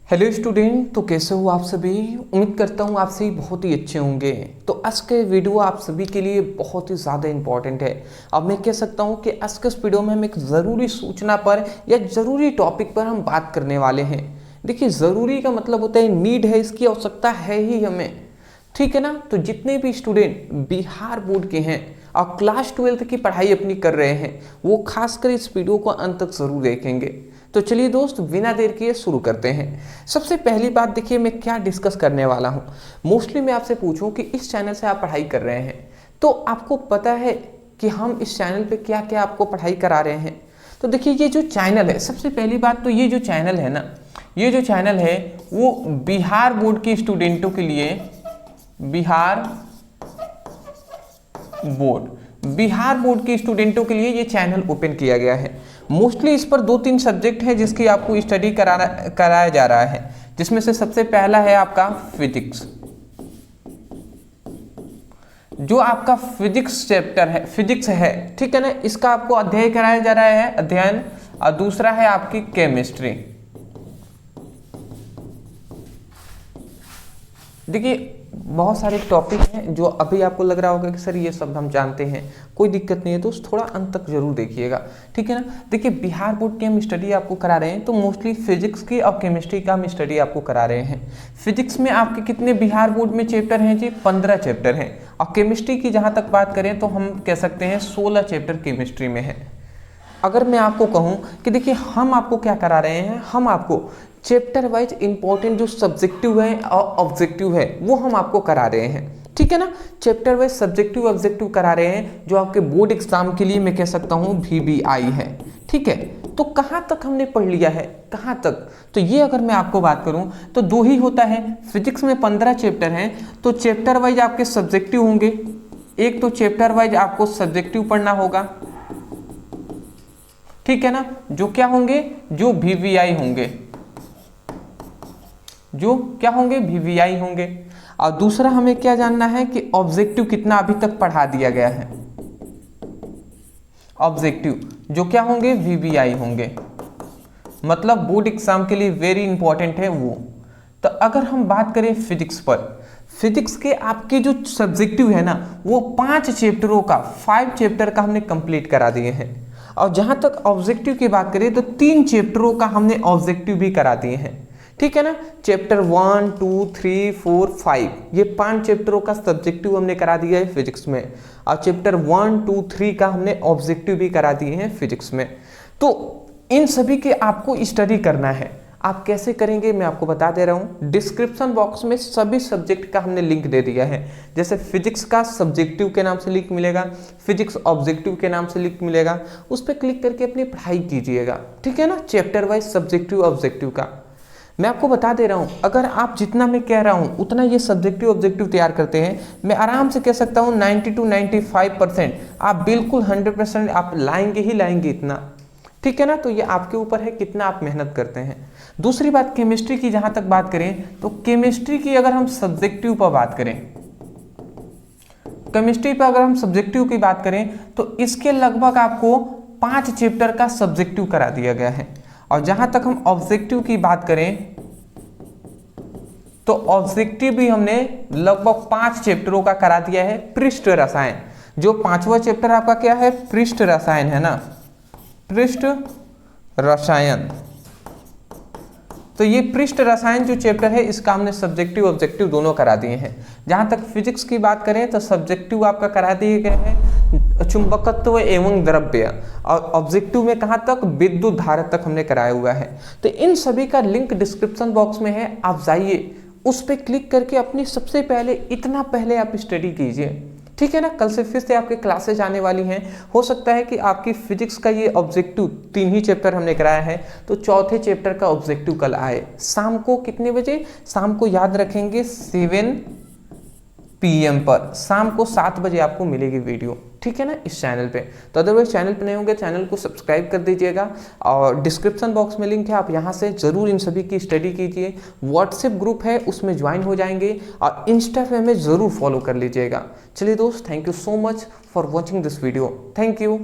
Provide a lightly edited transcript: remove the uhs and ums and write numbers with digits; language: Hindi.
हेलो स्टूडेंट, तो कैसे हो आप सभी। उम्मीद करता हूँ आप सभी बहुत ही अच्छे होंगे। तो आज के वीडियो आप सभी के लिए बहुत ही ज़्यादा इम्पॉर्टेंट है। अब मैं कह सकता हूँ कि आज के इस वीडियो में हम एक ज़रूरी सूचना पर या ज़रूरी टॉपिक पर हम बात करने वाले हैं। देखिए, ज़रूरी का मतलब होता है नीड है, इसकी आवश्यकता है ही हमें, ठीक है ना। तो जितने भी स्टूडेंट बिहार बोर्ड के हैं और क्लास 12 की पढ़ाई अपनी कर रहे हैं, वो खासकर इस वीडियो को अंत तक ज़रूर देखेंगे। तो चलिए दोस्त, बिना देर किए शुरू करते हैं। सबसे पहली बात देखिए, मैं क्या डिस्कस करने वाला हूँ। मोस्टली मैं आपसे पूछूं कि इस चैनल से आप पढ़ाई कर रहे हैं, तो आपको पता है कि हम इस चैनल पे क्या क्या आपको पढ़ाई करा रहे हैं। तो देखिए, ये जो चैनल है, सबसे पहली बात तो ये जो चैनल है ना, ये जो चैनल है वो बिहार बोर्ड के स्टूडेंटों के लिए, बिहार बोर्ड के स्टूडेंटों के लिए ये चैनल ओपन किया गया है। मोस्टली इस पर 2-3 सब्जेक्ट हैं जिसकी आपको स्टडी कराया जा रहा है, जिसमें से सबसे पहला है आपका फिजिक्स। जो आपका फिजिक्स चैप्टर है, फिजिक्स है, ठीक है ना, इसका आपको अध्ययन कराया जा रहा है, अध्ययन। और दूसरा है आपकी केमिस्ट्री। देखिए, बहुत सारे टॉपिक हैं जो अभी आपको लग रहा होगा कि सर ये सब हम जानते हैं, कोई दिक्कत नहीं है, तो थोड़ा अंत तक जरूर देखिएगा, ठीक है ना। देखिए, बिहार बोर्ड की हम स्टडी आपको करा रहे हैं, तो मोस्टली फिजिक्स की और केमिस्ट्री का हम स्टडी आपको करा रहे हैं। फिजिक्स में आपके कितने बिहार बोर्ड में चैप्टर हैं जी? 15 चैप्टर हैं। और केमिस्ट्री की जहाँ तक बात करें तो हम कह सकते हैं 16 चैप्टर केमिस्ट्री में है। अगर मैं आपको कहूँ कि देखिए, हम आपको क्या करा रहे हैं, हम आपको चैप्टर वाइज इंपॉर्टेंट जो सब्जेक्टिव है और ऑब्जेक्टिव है वो हम आपको करा रहे हैं, ठीक है ना। चैप्टर वाइज सब्जेक्टिव ऑब्जेक्टिव करा रहे हैं, जो आपके बोर्ड एग्जाम के लिए मैं कह सकता हूँ VBI है, ठीक है। तो कहाँ तक हमने पढ़ लिया है, कहाँ तक? तो ये अगर मैं आपको बात करूँ तो 2 ही होता है। फिजिक्स में 15 चैप्टर हैं, तो चैप्टर वाइज आपके सब्जेक्टिव होंगे। एक तो चैप्टर वाइज आपको सब्जेक्टिव पढ़ना होगा, ठीक है ना, जो क्या होंगे, जो VBI होंगे, जो क्या होंगे, VBI होंगे। और दूसरा हमें क्या जानना है कि ऑब्जेक्टिव कितना अभी तक पढ़ा दिया गया है। ऑब्जेक्टिव जो क्या होंगे, VBI होंगे, मतलब बोर्ड एग्जाम के लिए वेरी इंपॉर्टेंट है वो। तो अगर हम बात करें फिजिक्स पर, फिजिक्स के आपके जो सब्जेक्टिव है ना, वो 5 चैप्टरों का, 5 चैप्टर का हमने कंप्लीट करा दिए हैं। और जहां तक ऑब्जेक्टिव की बात करें तो 3 चैप्टरों का हमने ऑब्जेक्टिव भी करा दिए हैं, ठीक है ना। चैप्टर 1, 2, 3, 4, 5, ये 5 चैप्टरों का सब्जेक्टिव हमने करा दिया है फिजिक्स में। और चैप्टर 1, 2, 3 का हमने ऑब्जेक्टिव भी करा दिए हैं फिजिक्स में। तो इन सभी के आपको स्टडी करना है। आप कैसे करेंगे मैं आपको बता दे रहा हूँ। डिस्क्रिप्शन बॉक्स में सभी सब्जेक्ट का हमने लिंक दे दिया है। जैसे फिजिक्स का सब्जेक्टिव के नाम से लिंक मिलेगा, फिजिक्स ऑब्जेक्टिव के नाम से लिंक मिलेगा, उस पर क्लिक करके अपनी पढ़ाई कीजिएगा, ठीक है ना। चैप्टर वाइज सब्जेक्टिव ऑब्जेक्टिव का मैं आपको बता दे रहा हूँ, अगर आप जितना मैं कह रहा हूँ उतना ये सब्जेक्टिव ऑब्जेक्टिव तैयार करते हैं, मैं आराम से कह सकता हूँ 90 to 95% आप बिल्कुल 100% आप लाएंगे ही लाएंगे इतना, ठीक है ना। तो ये आपके ऊपर है कितना आप मेहनत करते हैं। दूसरी बात, केमिस्ट्री की जहाँ तक बात करें तो केमिस्ट्री की अगर हम सब्जेक्टिव पर बात करें, केमिस्ट्री पर अगर हम सब्जेक्टिव की बात करें तो इसके लगभग आपको 5 चैप्टर का सब्जेक्टिव करा दिया गया है। और जहां तक हम ऑब्जेक्टिव की बात करें तो ऑब्जेक्टिव भी हमने लगभग 5 चैप्टरों का करा दिया है। पृष्ठ रसायन, जो 5वां चैप्टर आपका क्या है, पृष्ठ रसायन है ना, पृष्ठ रसायन। तो ये पृष्ठ रसायन जो चैप्टर है, इसका हमने सब्जेक्टिव ऑब्जेक्टिव दोनों करा दिए हैं। जहां तक फिजिक्स की बात करें तो सब्जेक्टिव आपका करा दिए गए हैं चुंबकत्व एवं द्रव्य, और ऑब्जेक्टिव में कहां तक, विद्युत धारा तक हमने कराया हुआ है। तो इन सभी का लिंक डिस्क्रिप्शन बॉक्स में है, आप जाइए उस पर क्लिक करके अपनी सबसे पहले इतना पहले आप स्टडी कीजिए, ठीक है ना। कल से फिर से आपके क्लासेज आने वाली हैं। हो सकता है कि आपकी फिजिक्स का ये ऑब्जेक्टिव 3 ही चैप्टर हमने कराया है, तो चौथे चैप्टर का ऑब्जेक्टिव कल आए शाम को कितने बजे, शाम को याद रखेंगे 7 PM पर, शाम को 7 बजे आपको मिलेगी वीडियो, ठीक है ना, इस चैनल पे। तो अदरवाइज चैनल पे नहीं होंगे, चैनल को सब्सक्राइब कर दीजिएगा। और डिस्क्रिप्शन बॉक्स में लिंक है, आप यहाँ से ज़रूर इन सभी की स्टडी कीजिए। व्हाट्सएप ग्रुप है, उसमें ज्वाइन हो जाएंगे, और इंस्टाग्राम में ज़रूर फॉलो कर लीजिएगा। चलिए दोस्त, thank you so much for watching this video. Thank you.